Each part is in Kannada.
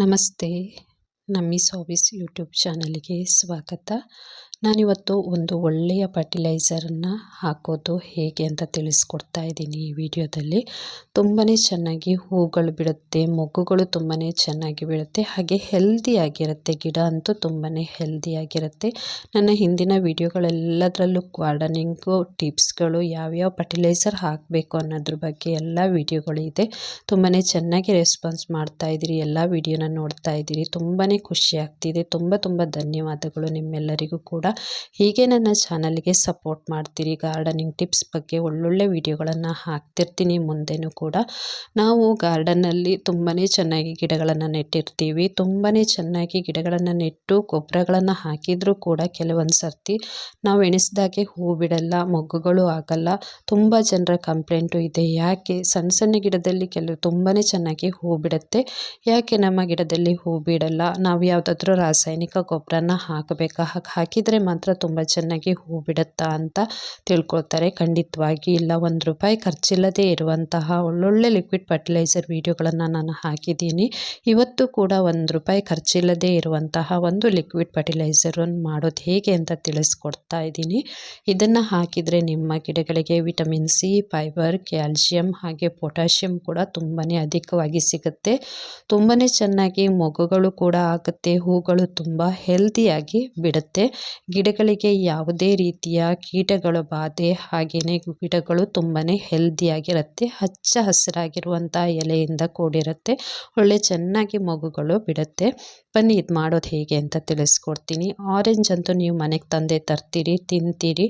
ನಮಸ್ತೆ. ನಮ್ಮೀಸ್ ಹಾಬೀಸ್ ಯೂಟ್ಯೂಬ್ ಚಾನಲ್ಗೆ ಸ್ವಾಗತ. ನಾನಿವತ್ತು ಒಂದು ಒಳ್ಳೆಯ ಫರ್ಟಿಲೈಸರನ್ನು ಹಾಕೋದು ಹೇಗೆ ಅಂತ ತಿಳಿಸ್ಕೊಡ್ತಾ ಇದ್ದೀನಿ ಈ ವಿಡಿಯೋದಲ್ಲಿ. ತುಂಬಾ ಚೆನ್ನಾಗಿ ಹೂಗಳು ಬಿಡುತ್ತೆ, ಮೊಗ್ಗುಗಳು ತುಂಬಾ ಚೆನ್ನಾಗಿ ಬಿಡುತ್ತೆ, ಹಾಗೆ ಹೆಲ್ದಿಯಾಗಿರುತ್ತೆ. ಗಿಡ ಅಂತೂ ತುಂಬಾ ಹೆಲ್ದಿಯಾಗಿರುತ್ತೆ. ನನ್ನ ಹಿಂದಿನ ವಿಡಿಯೋಗಳೆಲ್ಲದರಲ್ಲೂ ಗಾರ್ಡನಿಂಗು ಟಿಪ್ಸ್ಗಳು, ಯಾವ್ಯಾವ ಫರ್ಟಿಲೈಸರ್ ಹಾಕಬೇಕು ಅನ್ನೋದ್ರ ಬಗ್ಗೆ ಎಲ್ಲ ವಿಡಿಯೋಗಳು ಇದೆ. ತುಂಬಾ ಚೆನ್ನಾಗಿ ರೆಸ್ಪಾನ್ಸ್ ಮಾಡ್ತಾ ಇದ್ದೀರಿ, ಎಲ್ಲ ವಿಡಿಯೋನ ನೋಡ್ತಾ ಇದ್ದೀರಿ. ತುಂಬಾ ಖುಷಿ ಆಗ್ತಿದೆ. ತುಂಬ ಧನ್ಯವಾದಗಳು ನಿಮ್ಮೆಲ್ಲರಿಗೂ ಕೂಡ. ಹೀಗೆ ನನ್ನ ಚಾನಲ್ಗೆ ಸಪೋರ್ಟ್ ಮಾಡ್ತೀರಿ. ಗಾರ್ಡನಿಂಗ್ ಟಿಪ್ಸ್ ಬಗ್ಗೆ ಒಳ್ಳೊಳ್ಳೆ ವಿಡಿಯೋಗಳನ್ನು ಹಾಕ್ತಿರ್ತೀನಿ ಮುಂದೆನೂ ಕೂಡ. ನಾವು ಗಾರ್ಡನ್ನಲ್ಲಿ ತುಂಬಾ ಚೆನ್ನಾಗಿ ಗಿಡಗಳನ್ನು ನೆಟ್ಟಿರ್ತೀವಿ. ತುಂಬಾ ಚೆನ್ನಾಗಿ ಗಿಡಗಳನ್ನು ನೆಟ್ಟು ಗೊಬ್ಬರಗಳನ್ನು ಹಾಕಿದರೂ ಕೂಡ ಕೆಲವೊಂದು ಸರ್ತಿ ನಾವು ಎಣಿಸ್ದಾಗೆ ಹೂ ಬಿಡಲ್ಲ, ಮೊಗ್ಗುಗಳು ಆಗಲ್ಲ. ತುಂಬ ಜನರ ಕಂಪ್ಲೇಂಟು ಇದೆ. ಯಾಕೆ ಸಣ್ಣ ಗಿಡದಲ್ಲಿ ತುಂಬಾ ಚೆನ್ನಾಗಿ ಹೂ ಬಿಡುತ್ತೆ, ಯಾಕೆ ನಮ್ಮ ಗಿಡದಲ್ಲಿ ಹೂ ಬಿಡಲ್ಲ, ನಾವು ಯಾವುದಾದ್ರೂ ರಾಸಾಯನಿಕ ಗೊಬ್ಬರನ ಹಾಕಬೇಕಾ, ಹಾಕಿದರೆ ಮಾತ್ರ ತುಂಬ ಚೆನ್ನಾಗಿ ಹೂ ಬಿಡುತ್ತಾ ಅಂತ ತಿಳ್ಕೊಳ್ತಾರೆ. ಖಂಡಿತವಾಗಿ ಇಲ್ಲ. ₹1 ಖರ್ಚಿಲ್ಲದೆ ಇರುವಂತಹ ಒಳ್ಳೊಳ್ಳೆ ಲಿಕ್ವಿಡ್ ಫರ್ಟಿಲೈಸರ್ ವಿಡಿಯೋಗಳನ್ನು ನಾನು ಹಾಕಿದ್ದೀನಿ. ಇವತ್ತು ಕೂಡ ₹1 ಖರ್ಚಿಲ್ಲದೆ ಇರುವಂತಹ ಒಂದು ಲಿಕ್ವಿಡ್ ಫರ್ಟಿಲೈಸರನ್ನು ಮಾಡೋದು ಹೇಗೆ ಅಂತ ತಿಳಿಸ್ಕೊಡ್ತಾ ಇದ್ದೀನಿ. ಇದನ್ನು ಹಾಕಿದರೆ ನಿಮ್ಮ ಗಿಡಗಳಿಗೆ ವಿಟಮಿನ್ ಸಿ, ಫೈಬರ್, ಕ್ಯಾಲ್ಶಿಯಂ ಹಾಗೆ ಪೊಟ್ಯಾಷಿಯಂ ಕೂಡ ತುಂಬಾ ಅಧಿಕವಾಗಿ ಸಿಗುತ್ತೆ. ತುಂಬಾ ಚೆನ್ನಾಗಿ ಮೊಗ್ಗುಗಳು ಕೂಡ ಆಗುತ್ತೆ, ಹೂಗಳು ತುಂಬ ಹೆಲ್ದಿಯಾಗಿ ಬಿಡುತ್ತೆ. ಗಿಡಗಳಿಗೆ ಯಾವುದೇ ರೀತಿಯ ಕೀಟಗಳ ಬಾಧೆ, ಹಾಗೆಯೇ ಗಿಡಗಳು ತುಂಬಾ ಹೆಲ್ದಿಯಾಗಿರುತ್ತೆ. ಹಚ್ಚ ಹಸಿರಾಗಿರುವಂಥ ಎಲೆಯಿಂದ ಕೂಡಿರುತ್ತೆ, ಒಳ್ಳೆ ಚೆನ್ನಾಗಿ ಮೊಗ್ಗುಗಳು ಬಿಡುತ್ತೆ. ಬನ್ನಿ ಇದು ಮಾಡೋದು ಹೇಗೆ ಅಂತ ತಿಳಿಸ್ಕೊಡ್ತೀನಿ. ಆರೆಂಜ್ ಅಂತೂ ನೀವು ಮನೆಗೆ ತಂದೆ ತರ್ತೀರಿ, ತಿಂತೀರಿ,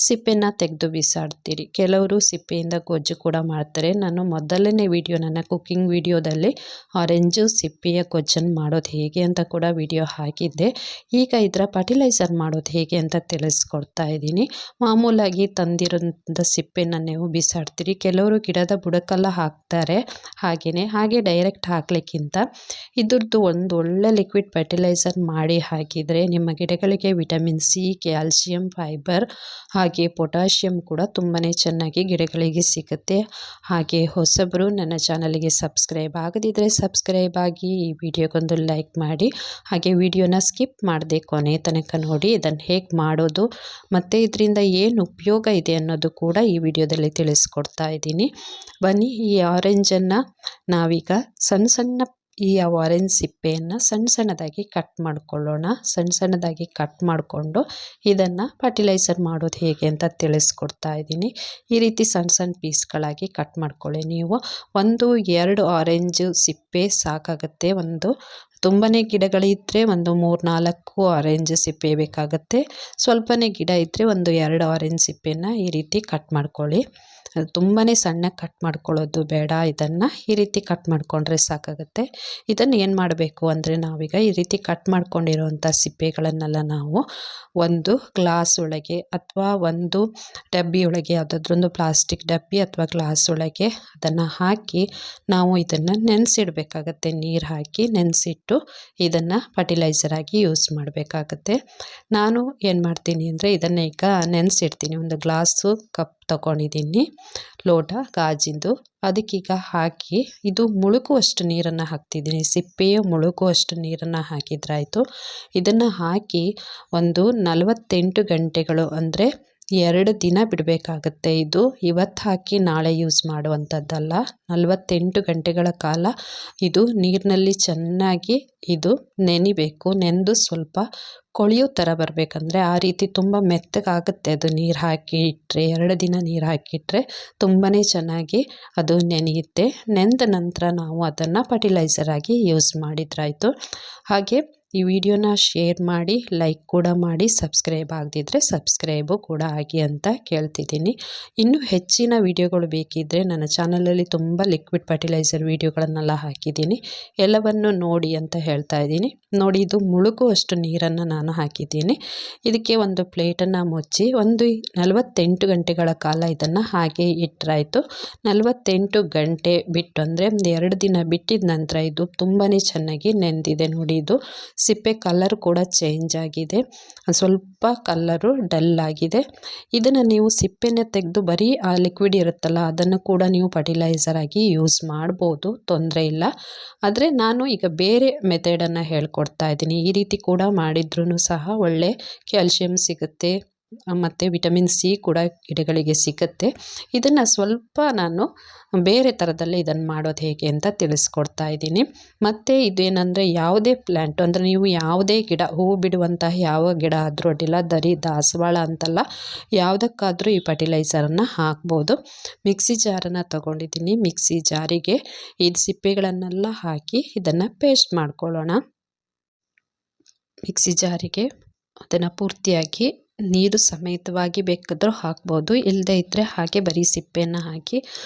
ಸಿಪ್ಪೆನ ತೆಗೆದು ಬಿಸಾಡ್ತೀರಿ. ಕೆಲವರು ಸಿಪ್ಪೆಯಿಂದ ಗೊಜ್ಜು ಕೂಡ ಮಾಡ್ತಾರೆ. ನಾನು ಮೊದಲನೇ ವಿಡಿಯೋ, ನನ್ನ ಕುಕ್ಕಿಂಗ್ ವಿಡಿಯೋದಲ್ಲಿ ಆರೆಂಜು ಸಿಪ್ಪೆಯ ಗೊಜ್ಜನ್ನು ಮಾಡೋದು ಹೇಗೆ ಅಂತ ಕೂಡ ವಿಡಿಯೋ ಹಾಕಿದ್ದೆ. ಈಗ ಇದರ ಫರ್ಟಿಲೈಸರ್ ಮಾಡೋದು ಹೇಗೆ ಅಂತ ತಿಳಿಸ್ಕೊಡ್ತಾ ಇದ್ದೀನಿ. ಮಾಮೂಲಾಗಿ ತಂದಿರೋಂಥ ಸಿಪ್ಪೆನ ನೀವು ಬಿಸಾಡ್ತೀರಿ. ಕೆಲವರು ಗಿಡದ ಬುಡಕ್ಕೆಲ್ಲ ಹಾಕ್ತಾರೆ. ಹಾಗೆ ಡೈರೆಕ್ಟ್ ಹಾಕ್ಲಿಕ್ಕಿಂತ ಇದ್ರದ್ದು ಒಂದು ಒಳ್ಳೆ ಲಿಕ್ವಿಡ್ ಫರ್ಟಿಲೈಸರ್ ಮಾಡಿ ಹಾಕಿದರೆ ನಿಮ್ಮ ಗಿಡಗಳಿಗೆ ವಿಟಮಿನ್ ಸಿ, ಕ್ಯಾಲ್ಶಿಯಂ, ಫೈಬರ್ ಹಾಗೆ ಪೊಟ್ಯಾಷಿಯಂ ಕೂಡ ತುಂಬಾ ಚೆನ್ನಾಗಿ ಗಿಡಗಳಿಗೆ ಸಿಗುತ್ತೆ. ಹಾಗೆ ಹೊಸಬರು ನನ್ನ ಚಾನಲ್ಗೆ ಸಬ್ಸ್ಕ್ರೈಬ್ ಆಗದಿದ್ದರೆ ಸಬ್ಸ್ಕ್ರೈಬ್ ಆಗಿ, ಈ ವಿಡಿಯೋಗೊಂದು ಲೈಕ್ ಮಾಡಿ, ಹಾಗೆ ವಿಡಿಯೋನ ಸ್ಕಿಪ್ ಮಾಡದೆ ಕೊನೆ ತನಕ ನೋಡಿ. ಇದನ್ನು ಹೇಗೆ ಮಾಡೋದು ಮತ್ತು ಇದರಿಂದ ಏನು ಉಪಯೋಗ ಇದೆ ಅನ್ನೋದು ಕೂಡ ಈ ವಿಡಿಯೋದಲ್ಲಿ ತಿಳಿಸ್ಕೊಡ್ತಾ ಇದ್ದೀನಿ. ಬನ್ನಿ, ಈ ಆರೆಂಜನ್ನು ನಾವೀಗ ಈ ಆರೆಂಜ್ ಸಿಪ್ಪೆಯನ್ನು ಸಣ್ಣದಾಗಿ ಕಟ್ ಮಾಡ್ಕೊಳ್ಳೋಣ. ಸಣ್ಣದಾಗಿ ಕಟ್ ಮಾಡಿಕೊಂಡು ಇದನ್ನು ಫರ್ಟಿಲೈಸರ್ ಮಾಡೋದು ಹೇಗೆ ಅಂತ ತಿಳಿಸ್ಕೊಡ್ತಾ ಇದ್ದೀನಿ. ಈ ರೀತಿ ಸಣ್ಣ ಪೀಸ್ಗಳಾಗಿ ಕಟ್ ಮಾಡ್ಕೊಳ್ಳಿ. ನೀವು 1-2 ಆರೆಂಜ್ ಸಿಪ್ಪೆ ಸಾಕಾಗುತ್ತೆ. ತುಂಬಾ ಗಿಡಗಳಿದ್ದರೆ 3-4 ಆರೆಂಜ್ ಸಿಪ್ಪೆ ಬೇಕಾಗುತ್ತೆ. ಸ್ವಲ್ಪನೇ ಗಿಡ ಇದ್ದರೆ 1-2 ಆರೆಂಜ್ ಸಿಪ್ಪೆನ ಈ ರೀತಿ ಕಟ್ ಮಾಡ್ಕೊಳ್ಳಿ. ತುಂಬಾ ಸಣ್ಣಗೆ ಕಟ್ ಮಾಡ್ಕೊಳ್ಳೋದು ಬೇಡ. ಇದನ್ನು ಈ ರೀತಿ ಕಟ್ ಮಾಡಿಕೊಂಡ್ರೆ ಸಾಕಾಗುತ್ತೆ. ಇದನ್ನು ಏನು ಮಾಡಬೇಕು ಅಂದರೆ, ನಾವೀಗ ಈ ರೀತಿ ಕಟ್ ಮಾಡ್ಕೊಂಡಿರೋವಂಥ ಸಿಪ್ಪೆಗಳನ್ನೆಲ್ಲ ನಾವು ಒಂದು ಗ್ಲಾಸ್ ಒಳಗೆ ಅಥವಾ ಒಂದು ಡಬ್ಬಿಯೊಳಗೆ, ಯಾವುದಾದ್ರೊಂದು ಪ್ಲಾಸ್ಟಿಕ್ ಡಬ್ಬಿ ಅಥವಾ ಗ್ಲಾಸ್ ಒಳಗೆ ಅದನ್ನು ಹಾಕಿ ನಾವು ಇದನ್ನು ನೆನೆಸಿಡಬೇಕಾಗತ್ತೆ. ನೀರು ಹಾಕಿ ನೆನೆಸಿಟ್ಟು ಇದನ್ನು ಫರ್ಟಿಲೈಸರ್ ಆಗಿ ಯೂಸ್ ಮಾಡಬೇಕಾಗತ್ತೆ. ನಾನು ಏನು ಮಾಡ್ತೀನಿ ಅಂದರೆ, ಇದನ್ನು ಈಗ ನೆನೆಸಿಡ್ತೀನಿ. ಒಂದು ಗ್ಲಾಸು ಕಪ್ ತಗೊಂಡಿದ್ದೀನಿ, ಲೋಟ ಗಾಜಿಂದು. ಅದಕ್ಕೀಗ ಹಾಕಿ ಇದು ಮುಳುಗುವಷ್ಟು ನೀರನ್ನು ಹಾಕ್ತಿದ್ದೀನಿ. ಸಿಪ್ಪೆಯು ಮುಳುಗುವಷ್ಟು ನೀರನ್ನು ಹಾಕಿದ್ರಾಯಿತು. ಇದನ್ನು ಹಾಕಿ ಒಂದು 48 ಗಂಟೆಗಳು, ಅಂದರೆ 2 ದಿನ ಬಿಡಬೇಕಾಗತ್ತೆ. ಇದು ಇವತ್ತು ಹಾಕಿ ನಾಳೆ ಯೂಸ್ ಮಾಡುವಂಥದ್ದಲ್ಲ. 48 ಗಂಟೆಗಳ ಕಾಲ ಇದು ನೀರಿನಲ್ಲಿ ಚೆನ್ನಾಗಿ ಇದು ನೆನಿಬೇಕು. ನೆಂದು ಸ್ವಲ್ಪ ಕೊಳೆಯೋ ಥರ ಬರಬೇಕಂದ್ರೆ ಆ ರೀತಿ ತುಂಬ ಮೆತ್ತಗಾಗುತ್ತೆ. ಅದು ನೀರು ಹಾಕಿ ಇಟ್ಟರೆ, 2 ದಿನ ನೀರು ಹಾಕಿಟ್ರೆ ತುಂಬಾ ಚೆನ್ನಾಗಿ ಅದು ನೆನೆಯುತ್ತೆ. ನೆಂದ ನಂತರ ನಾವು ಅದನ್ನು ಫರ್ಟಿಲೈಸರ್ ಆಗಿ ಯೂಸ್ ಮಾಡಿದ್ರಾಯಿತು. ಹಾಗೆ ಈ ವಿಡಿಯೋನ ಶೇರ್ ಮಾಡಿ, ಲೈಕ್ ಕೂಡ ಮಾಡಿ, ಸಬ್ಸ್ಕ್ರೈಬ್ ಆಗದಿದ್ದರೆ ಸಬ್ಸ್ಕ್ರೈಬು ಕೂಡ ಆಗಿ ಅಂತ ಕೇಳ್ತಿದ್ದೀನಿ. ಇನ್ನೂ ಹೆಚ್ಚಿನ ವಿಡಿಯೋಗಳು ಬೇಕಿದ್ದರೆ ನನ್ನ ಚಾನಲಲ್ಲಿ ತುಂಬ ಲಿಕ್ವಿಡ್ ಫರ್ಟಿಲೈಸರ್ ವಿಡಿಯೋಗಳನ್ನೆಲ್ಲ ಹಾಕಿದ್ದೀನಿ, ಎಲ್ಲವನ್ನು ನೋಡಿ ಅಂತ ಹೇಳ್ತಾ ಇದ್ದೀನಿ. ನೋಡಿ, ಇದು ಮುಳುಗುವಷ್ಟು ನೀರನ್ನು ನಾನು ಹಾಕಿದ್ದೀನಿ. ಇದಕ್ಕೆ ಒಂದು ಪ್ಲೇಟನ್ನು ಮುಚ್ಚಿ 48 ಗಂಟೆಗಳ ಕಾಲ ಇದನ್ನು ಹಾಗೆ ಇಟ್ಟರಾಯಿತು. 48 ಗಂಟೆ ಬಿಟ್ಟು, ಅಂದರೆ 2 ದಿನ ಬಿಟ್ಟಿದ ನಂತರ ಇದು ತುಂಬಾ ಚೆನ್ನಾಗಿ ನೆಂದಿದೆ. ನೋಡಿ, ಇದು ಸಿಪ್ಪೆ ಕಲರ್ ಕೂಡ ಚೇಂಜ್ ಆಗಿದೆ, ಸ್ವಲ್ಪ ಕಲರು ಡಲ್ ಆಗಿದೆ. ಇದನ್ನು ನೀವು ಸಿಪ್ಪೆನ ತೆಗೆದು ಬರೀ ಆ ಲಿಕ್ವಿಡ್ ಇರುತ್ತಲ್ಲ ಅದನ್ನು ಕೂಡ ನೀವು ಫರ್ಟಿಲೈಸರ್ ಆಗಿ ಯೂಸ್ ಮಾಡ್ಬೋದು, ತೊಂದರೆ ಇಲ್ಲ. ಆದರೆ ನಾನು ಈಗ ಬೇರೆ ಮೆಥಡನ್ನು ಹೇಳ್ಕೊಡ್ತಾ ಇದ್ದೀನಿ. ಈ ರೀತಿ ಕೂಡ ಮಾಡಿದ್ರೂ ಸಹ ಒಳ್ಳೆ ಕ್ಯಾಲ್ಶಿಯಂ ಸಿಗುತ್ತೆ ಮತ್ತು ವಿಟಮಿನ್ ಸಿ ಕೂಡ ಗಿಡಗಳಿಗೆ ಸಿಗುತ್ತೆ. ಇದನ್ನು ಸ್ವಲ್ಪ ನಾನು ಬೇರೆ ಥರದಲ್ಲಿ ಇದನ್ನು ಮಾಡೋದು ಹೇಗೆ ಅಂತ ತಿಳಿಸ್ಕೊಡ್ತಾ ಇದ್ದೀನಿ. ಮತ್ತು ಇದೇನೆಂದರೆ ಯಾವುದೇ ಪ್ಲ್ಯಾಂಟು ಅಂದರೆ ನೀವು ಯಾವುದೇ ಗಿಡ, ಹೂವು ಬಿಡುವಂತಹ ಯಾವ ಗಿಡ ಆದರೂ ಅಡ್ಡಿಲ್ಲ, ದಾಸವಾಳ ಅಂತಲ್ಲ, ಯಾವುದಕ್ಕಾದರೂ ಈ ಫರ್ಟಿಲೈಸರನ್ನು ಹಾಕ್ಬೋದು. ಮಿಕ್ಸಿ ಜಾರನ್ನು ತೊಗೊಂಡಿದ್ದೀನಿ. ಮಿಕ್ಸಿ ಜಾರಿಗೆ ಈ ಸಿಪ್ಪೆಗಳನ್ನೆಲ್ಲ ಹಾಕಿ ಇದನ್ನು ಪೇಸ್ಟ್ ಮಾಡ್ಕೊಳ್ಳೋಣ. ಮಿಕ್ಸಿ ಜಾರಿಗೆ ಅದನ್ನು ಪೂರ್ತಿಯಾಗಿ ನೀರು ಸಮೇತವಾಗಿ ಬೇಕಾದರೂ ಹಾಕ್ಬೋದು, ಇಲ್ಲದೇ ಇದ್ದರೆ ಹಾಗೆ ಬರೀ ಸಿಪ್ಪೆಯನ್ನು ಹಾಕಿ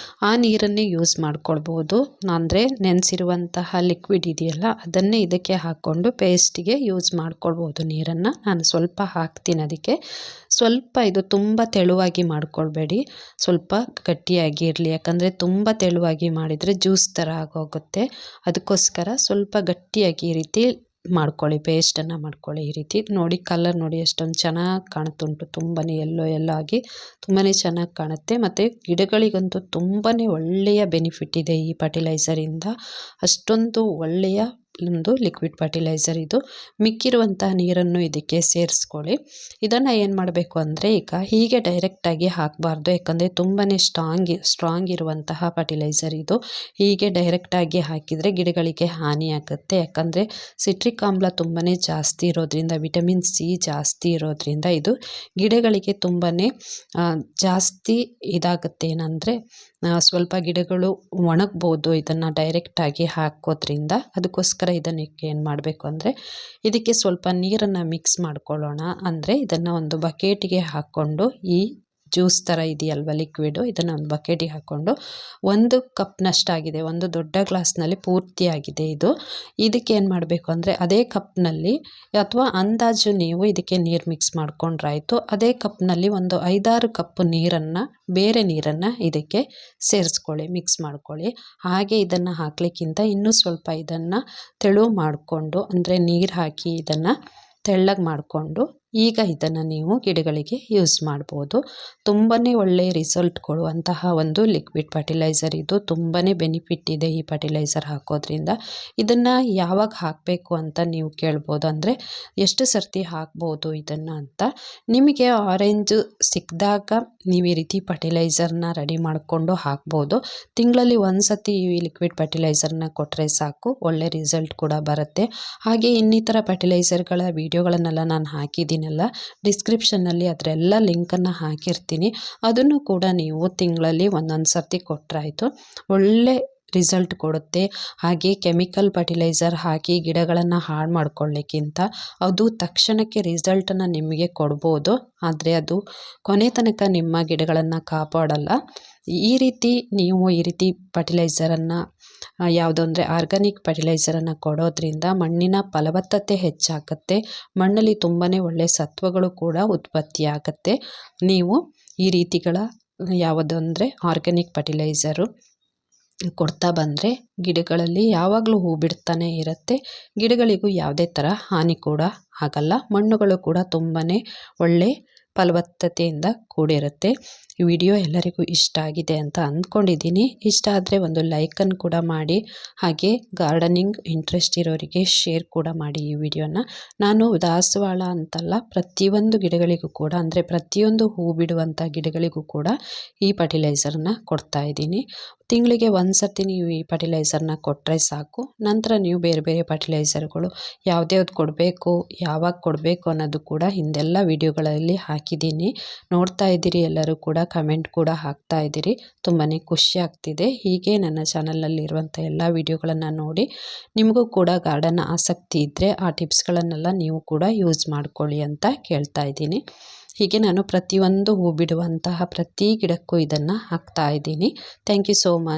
ಆ ನೀರನ್ನೇ ಯೂಸ್ ಮಾಡ್ಕೊಳ್ಬೋದು. ಅಂದರೆ ನೆನೆಸಿರುವಂತಹ ಲಿಕ್ವಿಡ್ ಇದೆಯಲ್ಲ ಅದನ್ನೇ ಇದಕ್ಕೆ ಹಾಕ್ಕೊಂಡು ಪೇಸ್ಟಿಗೆ ಯೂಸ್ ಮಾಡ್ಕೊಳ್ಬೋದು ನೀರನ್ನು. ನಾನು ಸ್ವಲ್ಪ ಹಾಕ್ತೀನಿ ಅದಕ್ಕೆ. ಸ್ವಲ್ಪ ಇದು ತುಂಬ ತೆಳುವಾಗಿ ಮಾಡ್ಕೊಳ್ಬೇಡಿ, ಸ್ವಲ್ಪ ಗಟ್ಟಿಯಾಗಿ ಇರಲಿ. ಯಾಕಂದರೆ ತುಂಬ ತೆಳುವಾಗಿ ಮಾಡಿದರೆ ಜ್ಯೂಸ್ ಥರ ಆಗೋಗುತ್ತೆ. ಅದಕ್ಕೋಸ್ಕರ ಸ್ವಲ್ಪ ಗಟ್ಟಿಯಾಗಿ ಈ ರೀತಿ ಮಾಡ್ಕೊಳ್ಳಿ, ಪೇಸ್ಟನ್ನು ಮಾಡ್ಕೊಳ್ಳಿ. ಈ ರೀತಿ ನೋಡಿ, ಕಲರ್ ನೋಡಿ ಎಷ್ಟೊಂದು ಚೆನ್ನಾಗಿ ಕಾಣುತ್ತುಂಟು. ತುಂಬಾ ಎಲ್ಲೋ ಆಗಿ ತುಂಬಾ ಚೆನ್ನಾಗಿ ಕಾಣುತ್ತೆ. ಮತ್ತು ಗಿಡಗಳಿಗಂತೂ ತುಂಬಾ ಒಳ್ಳೆಯ ಬೆನಿಫಿಟ್ ಇದೆ ಈ ಫರ್ಟಿಲೈಸರಿಂದ. ಅಷ್ಟೊಂದು ಒಳ್ಳೆಯ ಒಂದು ಲಿಕ್ವಿಡ್ ಫರ್ಟಿಲೈಸರ್ ಇದು. ಮಿಕ್ಕಿರುವಂತಹ ನೀರನ್ನು ಇದಕ್ಕೆ ಸೇರಿಸ್ಕೊಳ್ಳಿ. ಇದನ್ನು ಏನು ಮಾಡಬೇಕು ಅಂದರೆ ಈಗ ಹೀಗೆ ಡೈರೆಕ್ಟಾಗಿ ಹಾಕಬಾರ್ದು, ಯಾಕಂದರೆ ತುಂಬಾ ಸ್ಟ್ರಾಂಗ್ ಇರುವಂತಹ ಫರ್ಟಿಲೈಸರ್ ಇದು. ಹೀಗೆ ಡೈರೆಕ್ಟಾಗಿ ಹಾಕಿದರೆ ಗಿಡಗಳಿಗೆ ಹಾನಿಯಾಗುತ್ತೆ. ಯಾಕಂದರೆ ಸಿಟ್ರಿಕ್ ಆಮ್ಲ ತುಂಬಾ ಜಾಸ್ತಿ ಇರೋದ್ರಿಂದ, ವಿಟಮಿನ್ ಸಿ ಜಾಸ್ತಿ ಇರೋದ್ರಿಂದ ಇದು ಗಿಡಗಳಿಗೆ ತುಂಬಾ ಜಾಸ್ತಿ ಇದಾಗುತ್ತೆ. ಏನಂದರೆ ಸ್ವಲ್ಪ ಗಿಡಗಳು ಒಣಗ್ಬೋದು ಇದನ್ನು ಡೈರೆಕ್ಟಾಗಿ ಹಾಕೋದ್ರಿಂದ. ಅದಕ್ಕೋಸ್ಕರ ಇದಕ್ಕೆ ಏನು ಮಾಡಬೇಕು ಅಂದರೆ ಇದಕ್ಕೆ ಸ್ವಲ್ಪ ನೀರನ್ನು ಮಿಕ್ಸ್ ಮಾಡ್ಕೊಳ್ಳೋಣ. ಅಂದರೆ ಇದನ್ನು ಒಂದು ಬಕೆಟಿಗೆ ಹಾಕ್ಕೊಂಡು, ಈ ಜ್ಯೂಸ್ ಥರ ಇದೆಯಲ್ವ ಲಿಕ್ವಿಡು, ಇದನ್ನು ಒಂದು ಬಕೆಟಿಗೆ ಹಾಕ್ಕೊಂಡು 1 ಕಪ್ನಷ್ಟಾಗಿದೆ, ಒಂದು ದೊಡ್ಡ ಗ್ಲಾಸ್ನಲ್ಲಿ ಪೂರ್ತಿಯಾಗಿದೆ ಇದು. ಇದಕ್ಕೆ ಏನು ಮಾಡಬೇಕು ಅಂದರೆ ಅದೇ ಕಪ್ನಲ್ಲಿ ಅಥವಾ ಅಂದಾಜು ನೀವು ಇದಕ್ಕೆ ನೀರು ಮಿಕ್ಸ್ ಮಾಡ್ಕೊಂಡ್ರಾಯ್ತು. ಅದೇ ಕಪ್ನಲ್ಲಿ ಒಂದು 5-6 ಕಪ್ ನೀರನ್ನು, ಬೇರೆ ನೀರನ್ನು ಇದಕ್ಕೆ ಸೇರಿಸ್ಕೊಳ್ಳಿ, ಮಿಕ್ಸ್ ಮಾಡ್ಕೊಳ್ಳಿ. ಹಾಗೆ ಇದನ್ನು ಹಾಕಲಿಕ್ಕಿಂತ ಇನ್ನೂ ಸ್ವಲ್ಪ ಇದನ್ನು ತೆಳು ಮಾಡಿಕೊಂಡು, ಅಂದರೆ ನೀರು ಹಾಕಿ ಇದನ್ನು ತೆಳ್ಳಗೆ ಮಾಡಿಕೊಂಡು ಈಗ ಇದನ್ನು ನೀವು ಗಿಡಗಳಿಗೆ ಯೂಸ್ ಮಾಡ್ಬೋದು. ತುಂಬಾ ಒಳ್ಳೆಯ ರಿಸಲ್ಟ್ ಕೊಡುವಂತಹ ಒಂದು ಲಿಕ್ವಿಡ್ ಫರ್ಟಿಲೈಸರ್ ಇದು. ತುಂಬಾ ಬೆನಿಫಿಟ್ ಇದೆ ಈ ಫರ್ಟಿಲೈಸರ್ ಹಾಕೋದ್ರಿಂದ. ಇದನ್ನು ಯಾವಾಗ ಹಾಕಬೇಕು ಅಂತ ನೀವು ಕೇಳ್ಬೋದು, ಅಂದರೆ ಎಷ್ಟು ಸರ್ತಿ ಹಾಕ್ಬೋದು ಇದನ್ನು ಅಂತ. ನಿಮಗೆ ಆರೆಂಜ್ ಸಿಕ್ಕಿದಾಗ ನೀವು ಈ ರೀತಿ ಫರ್ಟಿಲೈಸರ್ನ ರೆಡಿ ಮಾಡಿಕೊಂಡು ಹಾಕ್ಬೋದು. ತಿಂಗಳಲ್ಲಿ ಒಂದು ಸತಿ ಈ ಲಿಕ್ವಿಡ್ ಫರ್ಟಿಲೈಸರ್ನ ಕೊಟ್ಟರೆ ಸಾಕು, ಒಳ್ಳೆ ರಿಸಲ್ಟ್ ಕೂಡ ಬರುತ್ತೆ. ಹಾಗೆ ಇನ್ನಿತರ ಫರ್ಟಿಲೈಸರ್ಗಳ ವಿಡಿಯೋಗಳನ್ನೆಲ್ಲ ನಾನು ಹಾಕಿದ್ದೀನಲ್ಲ ಡಿಸ್ಕ್ರಿಪ್ಷನ್ನಲ್ಲಿ, ಅದರೆಲ್ಲ ಲಿಂಕನ್ನು ಹಾಕಿರ್ತೀನಿ. ಅದನ್ನು ಕೂಡ ನೀವು ತಿಂಗಳಲ್ಲಿ ಒಂದೊಂದು ಸರ್ತಿ ಕೊಟ್ಟರಾಯ್ತು, ಒಳ್ಳೆ ರಿಸಲ್ಟ್ ಕೊಡುತ್ತೆ. ಹಾಗೆ ಕೆಮಿಕಲ್ ಫರ್ಟಿಲೈಸರ್ ಹಾಕಿ ಗಿಡಗಳನ್ನು ಹಾಳು ಮಾಡ್ಕೊಳ್ಳಿಕ್ಕಿಂತ ಅದು ತಕ್ಷಣಕ್ಕೆ ರಿಸಲ್ಟನ್ನು ನಿಮಗೆ ಕೊಡ್ಬೋದು, ಆದರೆ ಅದು ಕೊನೆ ತನಕ ನಿಮ್ಮ ಗಿಡಗಳನ್ನು ಕಾಪಾಡಲ್ಲ. ಈ ರೀತಿ ನೀವು ಈ ರೀತಿ ಫರ್ಟಿಲೈಸರನ್ನು ಯಾವುದು ಅಂದರೆ ಆರ್ಗಾನಿಕ್ ಫರ್ಟಿಲೈಸರನ್ನು ಕೊಡೋದ್ರಿಂದ ಮಣ್ಣಿನ ಫಲವತ್ತತೆ ಹೆಚ್ಚಾಗುತ್ತೆ, ಮಣ್ಣಲ್ಲಿ ತುಂಬಾ ಒಳ್ಳೆಯ ಸತ್ವಗಳು ಕೂಡ ಉತ್ಪತ್ತಿಯಾಗುತ್ತೆ. ನೀವು ಈ ರೀತಿಗಳ ಯಾವುದು ಅಂದರೆ ಆರ್ಗ್ಯಾನಿಕ್ ಫರ್ಟಿಲೈಸರು ಕೊಡ್ತಾ ಬಂದರೆ ಗಿಡಗಳಲ್ಲಿ ಯಾವಾಗಲೂ ಹೂ ಬಿಡ್ತಾನೆ ಇರುತ್ತೆ. ಗಿಡಗಳಿಗೂ ಯಾವುದೇ ಥರ ಹಾನಿ ಕೂಡ ಆಗಲ್ಲ. ಮಣ್ಣುಗಳು ಕೂಡ ತುಂಬಾ ಒಳ್ಳೆ ಫಲವತ್ತತೆಯಿಂದ ಕೂಡಿರುತ್ತೆ. ಈ ವಿಡಿಯೋ ಎಲ್ಲರಿಗೂ ಇಷ್ಟ ಆಗಿದೆ ಅಂತ ಅಂದ್ಕೊಂಡಿದ್ದೀನಿ. ಇಷ್ಟ ಆದರೆ ಒಂದು ಲೈಕನ್ನು ಕೂಡ ಮಾಡಿ, ಹಾಗೆ ಗಾರ್ಡನಿಂಗ್ ಇಂಟ್ರೆಸ್ಟ್ ಇರೋರಿಗೆ ಶೇರ್ ಕೂಡ ಮಾಡಿ ಈ ವಿಡಿಯೋನ. ನಾನು ದಾಸವಾಳ ಅಂತಲ್ಲ, ಪ್ರತಿಯೊಂದು ಗಿಡಗಳಿಗೂ ಕೂಡ, ಅಂದರೆ ಪ್ರತಿಯೊಂದು ಹೂ ಬಿಡುವಂಥ ಗಿಡಗಳಿಗೂ ಕೂಡ ಈ ಫರ್ಟಿಲೈಸರ್ನ ಕೊಡ್ತಾ ಇದ್ದೀನಿ. ತಿಂಗಳಿಗೆ ಒಂದು ಸರ್ತಿ ನೀವು ಈ ಫರ್ಟಿಲೈಸರ್ನ ಕೊಟ್ಟರೆ ಸಾಕು. ನಂತರ ನೀವು ಬೇರೆ ಬೇರೆ ಫರ್ಟಿಲೈಸರ್ಗಳು ಯಾವ್ದ್ಯಾವ್ದು ಕೊಡಬೇಕು, ಯಾವಾಗ ಕೊಡಬೇಕು ಅನ್ನೋದು ಕೂಡ ಹಿಂದೆಲ್ಲ ವಿಡಿಯೋಗಳಲ್ಲಿ ಹಾಕಿದ್ದೀನಿ. ನೋಡ್ತಾ ಇದ್ದೀರಿ, ಎಲ್ಲರೂ ಕೂಡ ಕಮೆಂಟ್ ಕೂಡ ಹಾಕ್ತಾ ಇದ್ದೀರಿ. ತುಂಬಾ ಖುಷಿ ಆಗ್ತಿದೆ. ಹೀಗೆ ನನ್ನ ಚಾನಲಲ್ಲಿರುವಂಥ ಎಲ್ಲ ವಿಡಿಯೋಗಳನ್ನು ನೋಡಿ ನಿಮಗೂ ಕೂಡ ಗಾರ್ಡನ್ ಆಸಕ್ತಿ ಇದ್ದರೆ ಆ ಟಿಪ್ಸ್ಗಳನ್ನೆಲ್ಲ ನೀವು ಕೂಡ ಯೂಸ್ ಮಾಡ್ಕೊಳ್ಳಿ ಅಂತ ಕೇಳ್ತಾ ಇದ್ದೀನಿ. ಹೀಗೆ ನಾನು ಪ್ರತಿಯೊಂದು ಹೂ ಬಿಡುವಂತಹ ಪ್ರತಿ ಗಿಡಕ್ಕೂ ಇದನ್ನು ಹಾಕ್ತಾ ಇದ್ದೀನಿ. Thank you so much.